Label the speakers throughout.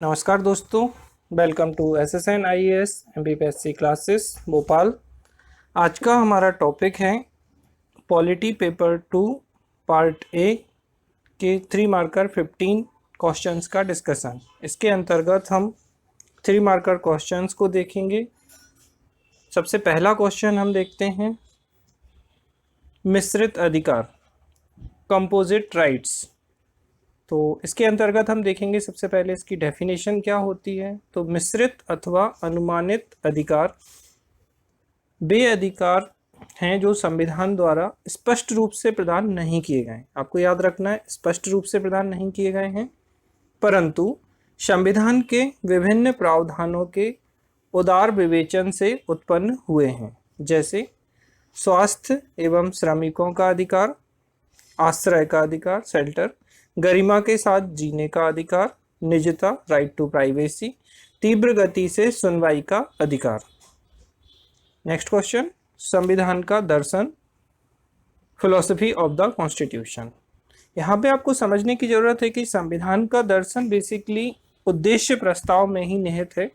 Speaker 1: नमस्कार दोस्तों, welcome to SSN IAS MPPSC classes Bhopal. आज का हमारा टॉपिक है पॉलिटी पेपर 2 पार्ट ए के 3 मार्कर 15 क्वेश्चंस का डिस्कशन। इसके अंतर्गत हम 3 मार्कर क्वेश्चंस को देखेंगे। सबसे पहला क्वेश्चन हम देखते हैं, मिश्रित अधिकार, कंपोजिट राइट्स। तो इसके अंतर्गत हम देखेंगे सबसे पहले इसकी डेफिनेशन क्या होती है। तो मिश्रित अथवा अनुमानित अधिकार वे अधिकार हैं जो संविधान द्वारा स्पष्ट रूप से प्रदान नहीं किए गए। आपको याद रखना है, स्पष्ट रूप से प्रदान नहीं किए गए हैं, परंतु संविधान के विभिन्न प्रावधानों के उदार विवेचन से उत्पन्न हुए हैं, जैसे स्वास्थ्य एवं श्रमिकों का अधिकार, आश्रय का अधिकार, शेल्टर, गरिमा के साथ जीने का अधिकार, निजता, राइट टू प्राइवेसी, तीव्र गति से सुनवाई का अधिकार। नेक्स्ट क्वेश्चन, संविधान का दर्शन, फिलोसफी ऑफ द कॉन्स्टिट्यूशन। यहाँ पे आपको समझने की जरूरत है कि संविधान का दर्शन बेसिकली उद्देश्य प्रस्ताव में ही निहित है।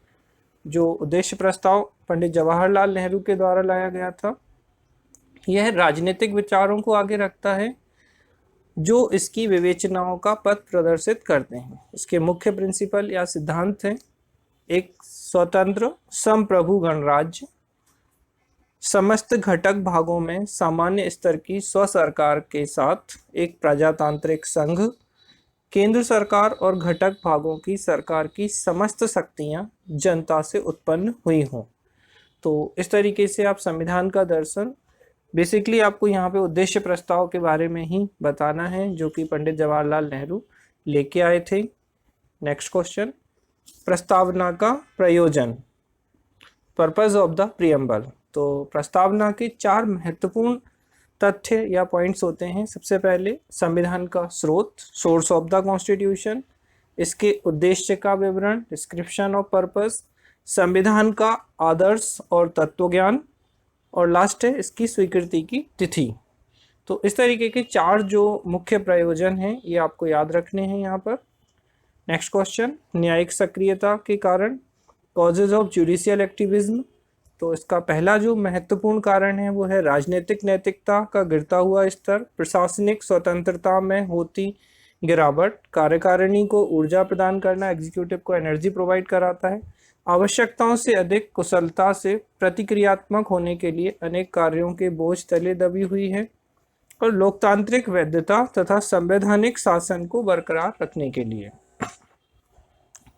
Speaker 1: जो उद्देश्य प्रस्ताव पंडित जवाहरलाल नेहरू के द्वारा लाया गया था, यह राजनीतिक विचारों को आगे रखता है जो इसकी विवेचनाओं का पथ प्रदर्शित करते हैं। इसके मुख्य प्रिंसिपल या सिद्धांत हैं, एक स्वतंत्र संप्रभु गणराज्य, समस्त घटक भागों में सामान्य स्तर की स्व सरकार के साथ एक प्रजातांत्रिक संघ, केंद्र सरकार और घटक भागों की सरकार की समस्त शक्तियां जनता से उत्पन्न हुई हों। तो इस तरीके से आप संविधान का दर्शन, बेसिकली आपको यहाँ पे उद्देश्य प्रस्ताव के बारे में ही बताना है जो कि पंडित जवाहरलाल नेहरू लेके आए थे। नेक्स्ट क्वेश्चन, प्रस्तावना का प्रयोजन, पर्पस ऑफ द प्रियम्बल। तो प्रस्तावना के 4 महत्वपूर्ण तथ्य या पॉइंट्स होते हैं। सबसे पहले संविधान का स्रोत, सोर्स ऑफ द कॉन्स्टिट्यूशन, इसके उद्देश्य का विवरण, डिस्क्रिप्शन ऑफ पर्पस, संविधान का आदर्श और तत्वज्ञान, और लास्ट है इसकी स्वीकृति की तिथि। तो इस तरीके के 4 जो मुख्य प्रयोजन हैं ये आपको याद रखने हैं यहाँ पर। नेक्स्ट क्वेश्चन, न्यायिक सक्रियता के कारण, कॉजेज ऑफ जुडिशियल एक्टिविज्म। तो इसका पहला जो महत्वपूर्ण कारण है वो है राजनीतिक नैतिकता का गिरता हुआ स्तर, प्रशासनिक स्वतंत्रता में होती गिरावट, कार्यकारिणी को ऊर्जा प्रदान करना, एग्जीक्यूटिव को एनर्जी प्रोवाइड कराता है, आवश्यकताओं से अधिक कुशलता से प्रतिक्रियात्मक होने के लिए अनेक कार्यों के बोझ तले दबी हुई है, और लोकतांत्रिक वैधता तथा संवैधानिक शासन को बरकरार रखने के लिए।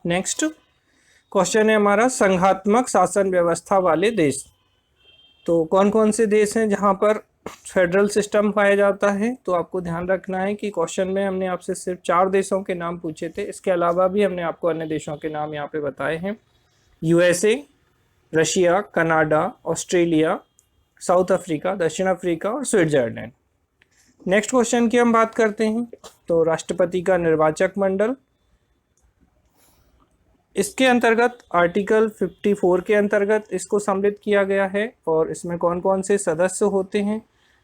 Speaker 1: नेक्स्ट क्वेश्चन है हमारा, संघात्मक शासन व्यवस्था वाले देश। तो कौन कौन से देश हैं जहां पर फेडरल सिस्टम पाया जाता है। तो आपको ध्यान रखना है कि क्वेश्चन में हमने आपसे सिर्फ 4 देशों के नाम पूछे थे, इसके अलावा भी हमने आपको अन्य देशों के नाम यहाँ पे बताए हैं। USA, Russia, Canada, Australia, south Africa, दक्षिण अफ्रीका और स्विट्जरलैंड। नेक्स्ट क्वेश्चन की हम बात करते हैं। तो राष्ट्रपति का निर्वाचक मंडल, इसके अंतर्गत आर्टिकल 54 के अंतर्गत इसको सम्मिलित किया गया है, और इसमें कौन कौन से सदस्य होते हैं।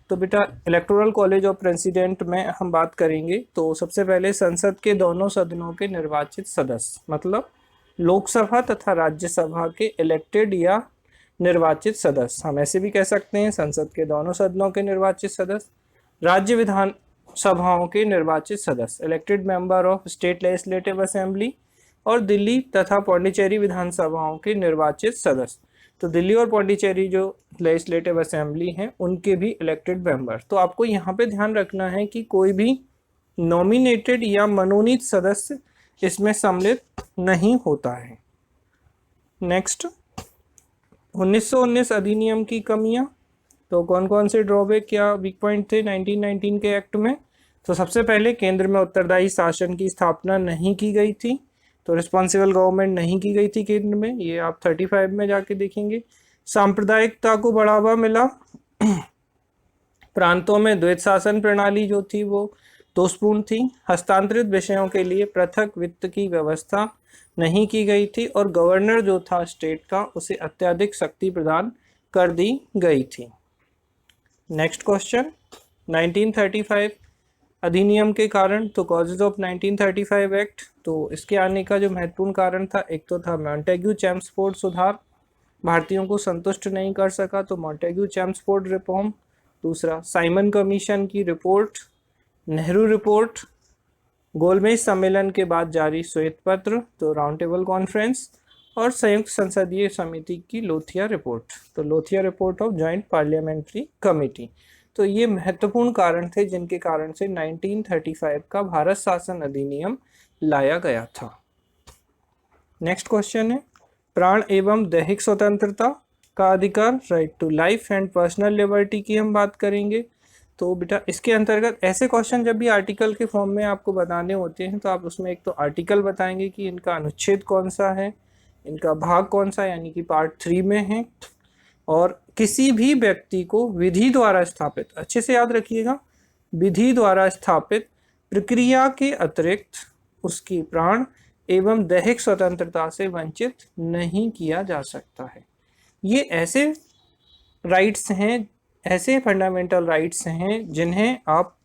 Speaker 1: तो बेटा इलेक्टोरल कॉलेज ऑफ प्रेसिडेंट में हम बात करेंगे। तो सबसे पहले संसद के दोनों सदनों के निर्वाचित सदस्य, मतलब लोकसभा तथा राज्यसभा के इलेक्टेड या निर्वाचित सदस्य, हम ऐसे भी कह सकते हैं संसद के दोनों सदनों के निर्वाचित सदस्य, राज्य विधान सभाओं के निर्वाचित सदस्य, elected member of state legislative assembly, और दिल्ली तथा पौंडीचेरी विधानसभाओं के निर्वाचित सदस्य। तो दिल्ली और पौंडीचेरी जो लेजिस्लेटिव असेंबली हैं उनके भी इलेक्टेड मेंबर। तो आपको यहाँ पे ध्यान रखना है कि कोई भी नॉमिनेटेड या मनोनीत सदस्य इसमें सम्मिलित नहीं होता है। नेक्स्ट, 1919 अधिनियम की कमियां। तो कौन कौन से ड्रॉबैक या वीक पॉइंट थे 1919 के एक्ट में। तो सबसे पहले केंद्र में उत्तरदायी शासन की स्थापना नहीं की गई थी, तो रिस्पॉन्सिबल गवर्नमेंट नहीं की गई थी केंद्र में, ये आप 35 में जाके देखेंगे। सांप्रदायिकता को बढ़ावा मिला, प्रांतों में द्वैत शासन प्रणाली जो थी वो दोषपूर्ण थी, हस्तांतरित विषयों के लिए पृथक वित्त की व्यवस्था नहीं की गई थी, और गवर्नर जो था स्टेट का उसे अत्यधिक शक्ति प्रदान कर दी गई थी। नेक्स्ट क्वेश्चन, 1935 अधिनियम के कारण, तो कॉजेज ऑफ 1935 एक्ट, तो इसके आने का जो महत्वपूर्ण कारण था, एक तो था मॉन्टेग्यू चेम्सफोर्ड सुधार, भारतीयों को संतुष्ट नहीं कर सका तो मॉन्टेग्यू चेम्सफोर्ड रिफॉर्म। दूसरा साइमन कमीशन की रिपोर्ट, नेहरू रिपोर्ट, गोलमेज सम्मेलन के बाद जारी श्वेत पत्र, तो राउंड टेबल कॉन्फ्रेंस, और संयुक्त संसदीय समिति की लोथिया रिपोर्ट, तो Lothia report of joint parliamentary committee. तो ये महत्वपूर्ण कारण थे जिनके कारण से 1935 का भारत शासन अधिनियम लाया गया था। नेक्स्ट क्वेश्चन है प्राण एवं दैहिक स्वतंत्रता का अधिकार, right to life and personal liberty की हम बात करेंगे। तो बेटा इसके अंतर्गत ऐसे क्वेश्चन जब भी आर्टिकल के फॉर्म में आपको बताने होते हैं तो आप उसमें एक तो आर्टिकल बताएंगे कि इनका अनुच्छेद कौन सा है, इनका भाग कौन सा यानी कि पार्ट 3 में है, और किसी भी व्यक्ति को विधि द्वारा स्थापित, अच्छे से याद रखिएगा, विधि द्वारा स्थापित प्रक्रिया के अतिरिक्त उसकी प्राण एवं दैहिक स्वतंत्रता से वंचित नहीं किया जा सकता है। ये ऐसे राइट्स हैं, ऐसे फंडामेंटल राइट्स हैं जिन्हें आप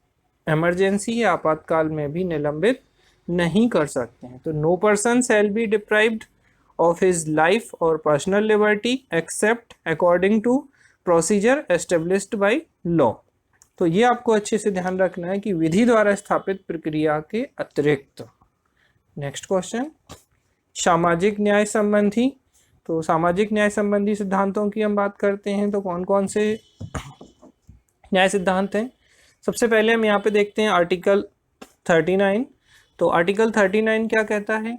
Speaker 1: इमरजेंसी या आपातकाल में भी निलंबित नहीं कर सकते हैं। तो no person shall be deprived of his life or personal liberty except according to procedure established by law। तो ये आपको अच्छे से ध्यान रखना है कि विधि द्वारा स्थापित प्रक्रिया के अतिरिक्त। नेक्स्ट क्वेश्चन सामाजिक न्याय संबंधी, तो सामाजिक न्याय संबंधी सिद्धांतों की हम बात करते हैं तो कौन कौन से न्याय सिद्धांत हैं। सबसे पहले हम यहाँ पे देखते हैं आर्टिकल 39। तो आर्टिकल 39 क्या कहता है,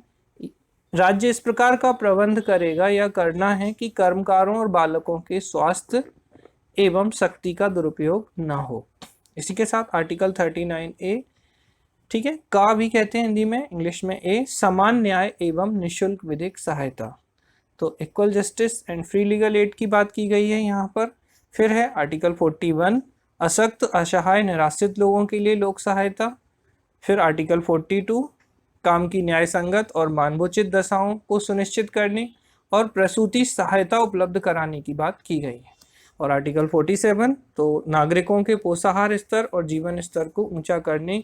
Speaker 1: राज्य इस प्रकार का प्रबंध करेगा या करना है कि कर्मकारों और बालकों के स्वास्थ्य एवं शक्ति का दुरुपयोग ना हो। इसी के साथ आर्टिकल 39A, ठीक है, का भी कहते हैं हिंदी में, इंग्लिश में ए, समान न्याय एवं निःशुल्क विधिक सहायता, तो equal justice and free legal aid की बात की गई है यहाँ पर। फिर है आर्टिकल 41 अशक्त असहाय निराश्रित लोगों के लिए लोक सहायता। फिर आर्टिकल 42 काम की न्याय संगत और मानवोचित दशाओं को सुनिश्चित करने और प्रसूति सहायता उपलब्ध कराने की बात की गई है। और आर्टिकल 47 तो नागरिकों के पोषाहार स्तर और जीवन स्तर को ऊंचा करने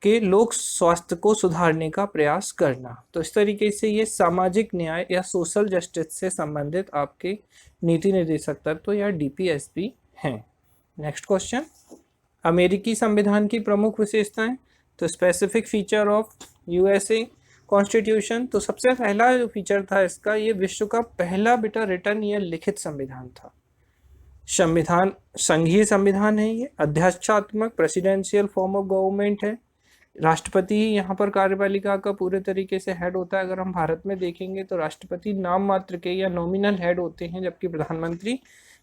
Speaker 1: के लोक स्वास्थ्य को सुधारने का प्रयास करना। तो इस तरीके से ये सामाजिक न्याय या सोशल जस्टिस से संबंधित आपके नीति निर्देशक तत्व या DPSP हैं। नेक्स्ट क्वेश्चन अमेरिकी संविधान की प्रमुख विशेषताएं, तो specific feature of USA constitution, तो सबसे पहला जो फीचर था इसका, ये विश्व का पहला बेटा रिटर्न या लिखित संविधान था। संविधान संघीय संविधान है, ये अध्यक्षात्मक प्रेसिडेंशियल फॉर्म ऑफ गवर्नमेंट है, राष्ट्रपति यहाँ पर कार्यपालिका का पूरे तरीके से हेड होता है। अगर हम भारत में देखेंगे तो राष्ट्रपति नाम मात्र के या नॉमिनल हेड होते हैं जबकि प्रधानमंत्री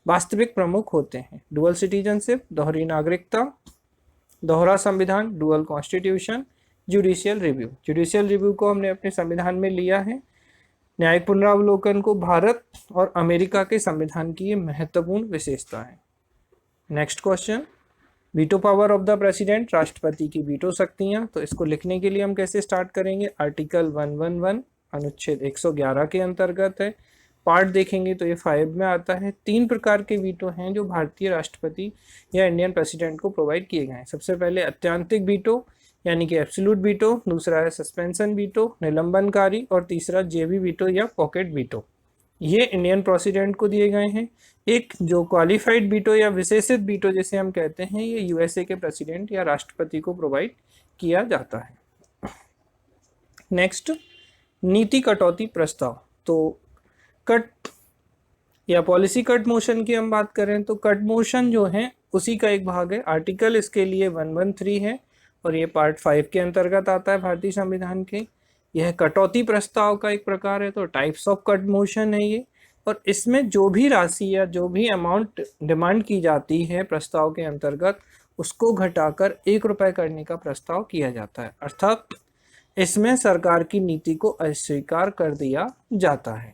Speaker 1: वास्तविक प्रमुख होते हैं। डुअल सिटीजनशिप, दोहरी नागरिकता, दोहरा संविधान, डुअल कॉन्स्टिट्यूशन, जुडिशियल रिव्यू को हमने अपने संविधान में लिया है। न्यायिक पुनरावलोकन को भारत और अमेरिका के संविधान की ये महत्वपूर्ण विशेषता है। Next question veto power of the president, राष्ट्रपति की वीटो शक्तियां, तो इसको लिखने के लिए हम कैसे स्टार्ट करेंगे, आर्टिकल 111 अनुच्छेद 111 के अंतर्गत है। पार्ट देखेंगे तो ये 5 में आता है। 3 प्रकार के वीटो हैं जो भारतीय राष्ट्रपति या इंडियन प्रेसिडेंट को प्रोवाइड किए गए हैं। सबसे पहले अत्यंतिक वीटो यानी कि एब्सोल्यूट वीटो, दूसरा है सस्पेंशन वीटो निलंबनकारी, और तीसरा जेबी वीटो या पॉकेट वीटो, ये इंडियन प्रेसिडेंट को दिए गए हैं। एक जो क्वालिफाइड वीटो या विशेषित वीटो जिसे हम कहते हैं, ये USA के प्रेसिडेंट या राष्ट्रपति को प्रोवाइड किया जाता है। नेक्स्ट नीति कटौती प्रस्ताव, तो कट या पॉलिसी कट मोशन की हम बात करें तो कट मोशन जो है उसी का एक भाग है। आर्टिकल इसके लिए 113 है और ये पार्ट 5 के अंतर्गत आता है भारतीय संविधान के। यह कटौती प्रस्ताव का एक प्रकार है, तो टाइप्स ऑफ कट मोशन है ये, और इसमें जो भी राशि या जो भी अमाउंट डिमांड की जाती है प्रस्ताव के अंतर्गत उसको घटाकर 1 रुपये करने का प्रस्ताव किया जाता है, अर्थात इसमें सरकार की नीति को अस्वीकार कर दिया जाता है।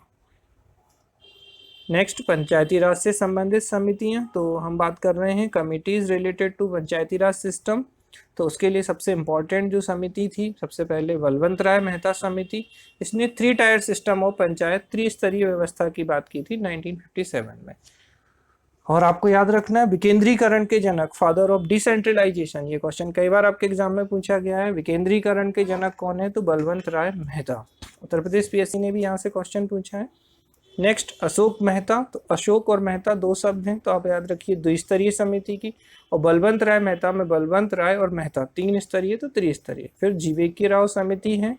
Speaker 1: नेक्स्ट पंचायती राज से संबंधित समितियां, तो हम बात कर रहे हैं committees related to Panchayati Raj system. तो उसके लिए सबसे इम्पॉर्टेंट जो समिति थी, सबसे पहले बलवंत राय मेहता समिति, इसने 3 टायर सिस्टम ऑफ पंचायत, त्रिस्तरीय व्यवस्था की बात की थी 1957 में। और आपको याद रखना है विकेंद्रीकरण के जनक, फादर ऑफ डिसेंट्रलाइजेशन, ये क्वेश्चन कई बार आपके एग्जाम में पूछा गया है। विकेंद्रीकरण के जनक कौन है? तो बलवंत राय मेहता। उत्तर प्रदेश पीएससी ने भी यहाँ से क्वेश्चन पूछा है। नेक्स्ट अशोक मेहता, तो अशोक और मेहता दो शब्द हैं, तो आप याद रखिए द्विस्तरीय समिति की। और बलवंत राय मेहता में बलवंत राय और मेहता तीन स्तरीय तो त्रिस्तरीय। फिर जीवेकी राव समिति है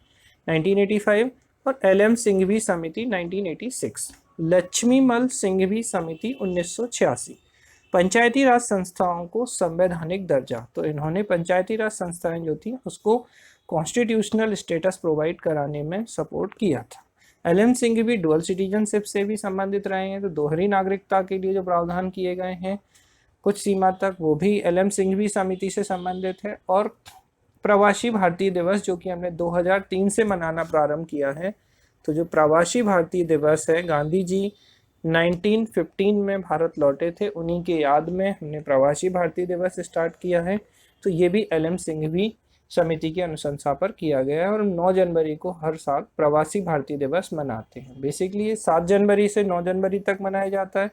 Speaker 1: 1985 और एलएम सिंघवी समिति 1986। लक्ष्मीमल सिंघवी समिति 1986। पंचायती राज संस्थाओं को संवैधानिक दर्जा, तो इन्होंने पंचायती राज संस्थाएं जो थी उसको कॉन्स्टिट्यूशनल स्टेटस प्रोवाइड कराने में सपोर्ट किया था। एलएम सिंह भी डुअल सिटीजनशिप से भी संबंधित रहे हैं, तो दोहरी नागरिकता के लिए जो प्रावधान किए गए हैं कुछ सीमा तक, वो भी एलएम सिंघवी समिति से संबंधित है। और प्रवासी भारतीय दिवस जो कि हमने 2003 से मनाना प्रारंभ किया है, तो जो प्रवासी भारतीय दिवस है, गांधी जी 1915 में भारत लौटे थे, उन्हीं के याद में हमने प्रवासी भारतीय दिवस स्टार्ट किया है। तो ये भी एलएम सिंघवी समिति की अनुशंसा पर किया गया है और 9 जनवरी को हर साल प्रवासी भारतीय दिवस मनाते हैं। बेसिकली ये 7 जनवरी से 9 जनवरी तक मनाया जाता है।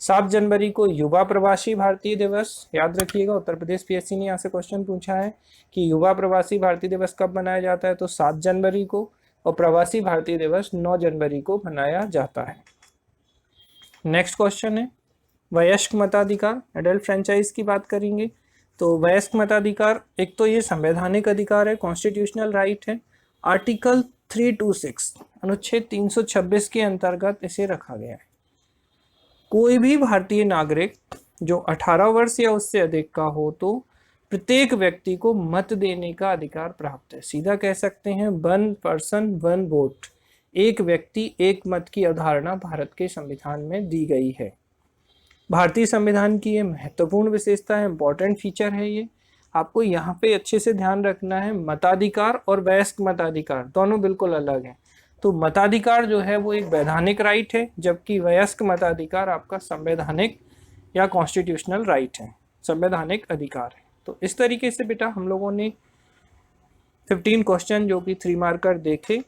Speaker 1: 7 जनवरी को युवा प्रवासी भारतीय दिवस, याद रखिएगा उत्तर प्रदेश पीएससी ने यहाँ से क्वेश्चन पूछा है कि युवा प्रवासी भारतीय दिवस कब मनाया जाता है, तो 7 जनवरी को। और प्रवासी भारतीय दिवस 9 जनवरी को मनाया जाता है। नेक्स्ट क्वेश्चन है वयस्क मताधिकार, एडल्ट फ्रेंचाइज की बात करेंगे। तो वयस्क मताधिकार एक तो ये संवैधानिक अधिकार है, कॉन्स्टिट्यूशनल राइट है। आर्टिकल 326 अनुच्छेद 326 के अंतर्गत इसे रखा गया है। कोई भी भारतीय नागरिक जो 18 वर्ष या उससे अधिक का हो तो प्रत्येक व्यक्ति को मत देने का अधिकार प्राप्त है। सीधा कह सकते हैं 1 पर्सन 1 वोट, एक व्यक्ति एक मत की अवधारणा भारत के संविधान में दी गई है। भारतीय संविधान की ये महत्वपूर्ण विशेषता है, इंपॉर्टेंट फीचर है ये। आपको यहाँ पे अच्छे से ध्यान रखना है, मताधिकार और वयस्क मताधिकार दोनों बिल्कुल अलग हैं। तो मताधिकार जो है वो एक वैधानिक राइट है, जबकि वयस्क मताधिकार आपका संवैधानिक या कॉन्स्टिट्यूशनल राइट है, संवैधानिक अधिकार है। तो इस तरीके से बेटा हम लोगों ने 15 क्वेश्चन जो कि 3 मार्कर देखे,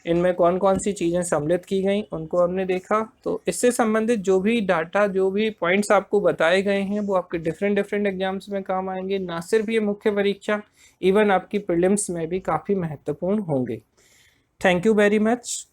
Speaker 1: इनमें कौन कौन सी चीज़ें सम्मिलित की गई उनको हमने देखा। तो इससे संबंधित जो भी डाटा, जो भी पॉइंट्स आपको बताए गए हैं वो आपके डिफरेंट एग्जाम्स में काम आएंगे। ना सिर्फ ये मुख्य परीक्षा, इवन आपकी प्रीलिम्स में भी काफ़ी महत्वपूर्ण होंगे। Thank you very much.